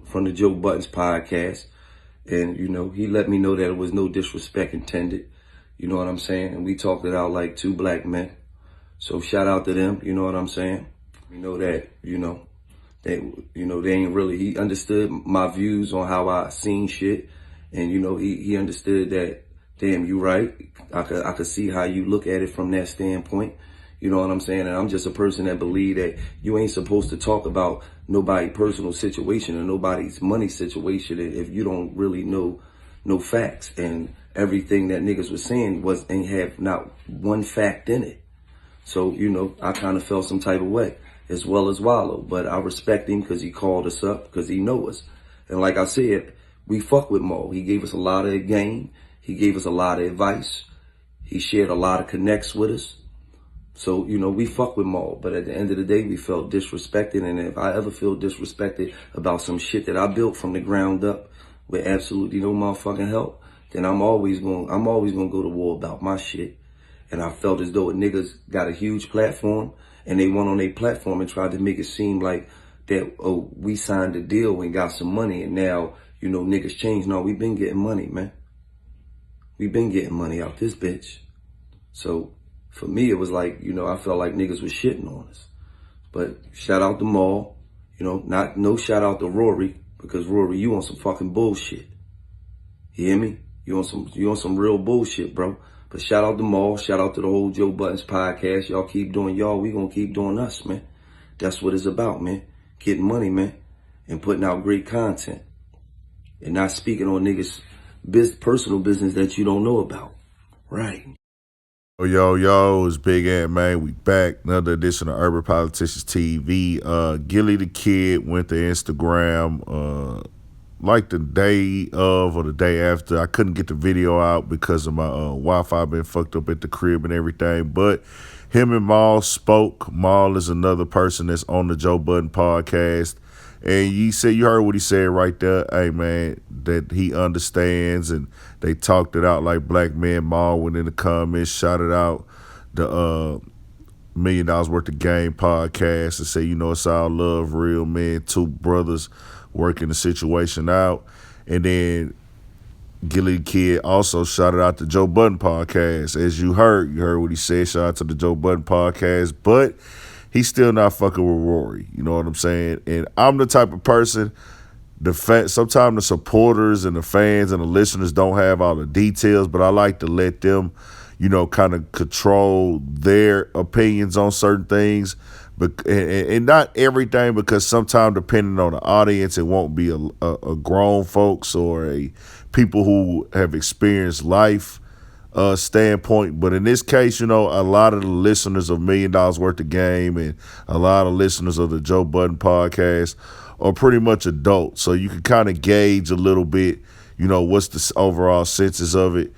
from the Joe Budden's podcast. And, you know, he let me know that it was no disrespect intended. You know what I'm saying? And we talked it out like two black men. So shout out to them, you know what I'm saying? We know that, they ain't really, he understood my views on how I seen shit. And, he understood that, damn, you right. I could see how you look at it from that standpoint. You know what I'm saying? And I'm just a person that believe that you ain't supposed to talk about nobody's personal situation or nobody's money situation if you don't really know no facts. And everything that niggas was saying ain't have not one fact in it. So, I kind of felt some type of way, as well as Wallow. But I respect him because he called us up, because he know us. And like I said, we fuck with Mo. He gave us a lot of game. He gave us a lot of advice. He shared a lot of connects with us. So, we fuck with Maul, but at the end of the day, we felt disrespected. And if I ever feel disrespected about some shit that I built from the ground up with absolutely no motherfucking help, then I'm always gonna go to war about my shit. And I felt as though niggas got a huge platform and they went on their platform and tried to make it seem like that, oh, we signed a deal and got some money and now, niggas changed. No, we been getting money, man. We been getting money out this bitch. So, for me, it was like, I felt like niggas was shitting on us. But shout out to Maul, no shout out to Rory, because Rory, you on some fucking bullshit. You hear me? You on some real bullshit, bro. But shout out to Maul, shout out to the whole Joe Budden's podcast. Y'all keep doing y'all, we gonna keep doing us, man. That's what it's about, man. Getting money, man, and putting out great content. And not speaking on niggas' personal business that you don't know about. Right. Yo, it's Big Ant, man. We back. Another edition of Urban Politicians TV. Gillie the Kid went to Instagram like the day of or the day after. I couldn't get the video out because of my Wi-Fi been fucked up at the crib and everything. But him and Maul spoke. Maul is another person that's on the Joe Budden podcast. And you heard what he said right there. Hey, man, that he understands, and they talked it out like black men. Maul went in the comments, shouted out the $1 Million Worth of Game podcast and say, it's all love, real men, two brothers working the situation out. And then Gillie the Kid also shouted out the Joe Budden podcast. As you heard what he said. Shout out to the Joe Budden podcast. But he's still not fucking with Rory. You know what I'm saying? And I'm the type of person, sometimes the supporters and the fans and the listeners don't have all the details, but I like to let them, kind of control their opinions on certain things. And not everything, because sometimes depending on the audience, it won't be a grown folks or a people who have experienced life standpoint. But in this case, a lot of the listeners of $1 Million Worth of Game and a lot of listeners of the Joe Budden podcast are pretty much adults. So you can kind of gauge a little bit, what's the overall census of it.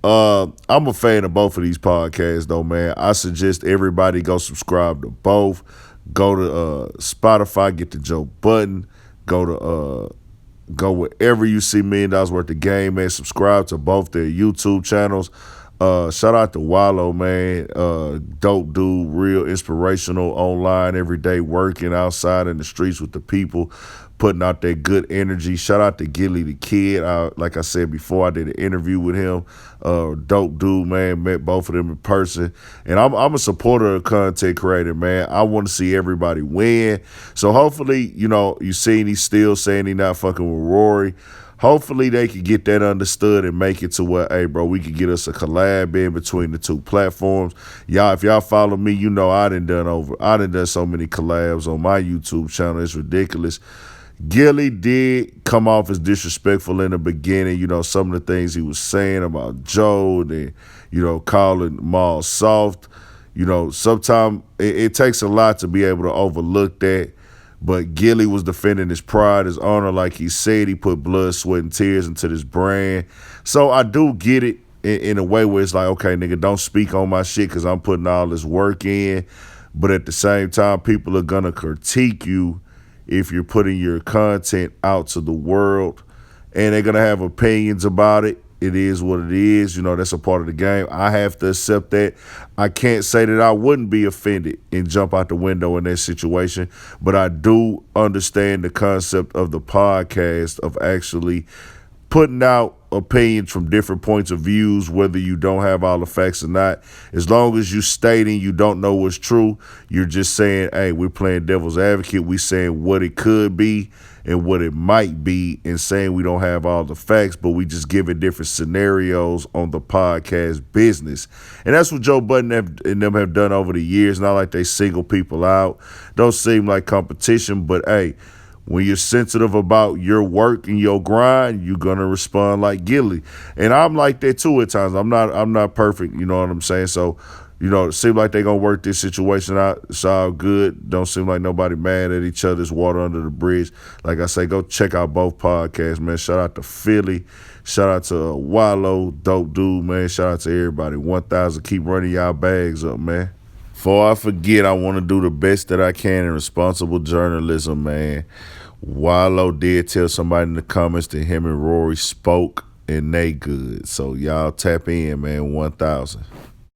I'm a fan of both of these podcasts, though, man. I suggest everybody go subscribe to both. Go to Spotify, get the Joe Budden. Go wherever you see $1 Million Worth of Game, man. Subscribe to both their YouTube channels. Shout out to Wallow, man. Dope dude, real inspirational online every day, working outside in the streets with the people, putting out that good energy. Shout out to Gillie the Kid. Like I said before, I did an interview with him. Dope dude, man. Met both of them in person. And I'm a supporter of content creator, man. I want to see everybody win. So hopefully, you seen he's still saying he's not fucking with Rory. Hopefully they could get that understood and make it to where, hey, bro, we could get us a collab in between the two platforms. Y'all, if y'all follow me, I done done so many collabs on my YouTube channel. It's ridiculous. Gillie did come off as disrespectful in the beginning, some of the things he was saying about Joe and, calling Maul soft. Sometimes it takes a lot to be able to overlook that. But Gillie was defending his pride, his honor, like he said. He put blood, sweat, and tears into this brand. So I do get it in a way where it's like, okay, nigga, don't speak on my shit because I'm putting all this work in. But at the same time, people are going to critique you if you're putting your content out to the world. And they're going to have opinions about it. It is what it is. You know, that's a part of the game. I have to accept that. I can't say that I wouldn't be offended and jump out the window in that situation, but I do understand the concept of the podcast of actually putting out opinions from different points of views, whether you don't have all the facts or not. As long as you stating you don't know what's true, you're just saying, hey, we're playing devil's advocate. We saying what it could be and what it might be, and saying we don't have all the facts, but we just giving different scenarios on the podcast business. And that's what Joe Budden and them have done over the years. Not like they single people out. Don't seem like competition, but hey, when you're sensitive about your work and your grind, you're gonna respond like Gillie. And I'm like that too at times. I'm not perfect, you know what I'm saying? So, you know, it seems like they gonna work this situation out. It's all good. Don't seem like nobody mad at each other. It's water under the bridge. Like I say, go check out both podcasts, man. Shout out to Philly. Shout out to Wallow, dope dude, man. Shout out to everybody. 1,000, keep running y'all bags up, man. Before I forget, I want to do the best that I can in responsible journalism, man. Wallow did tell somebody in the comments that him and Rory spoke and they good. So y'all tap in, man. 1,000.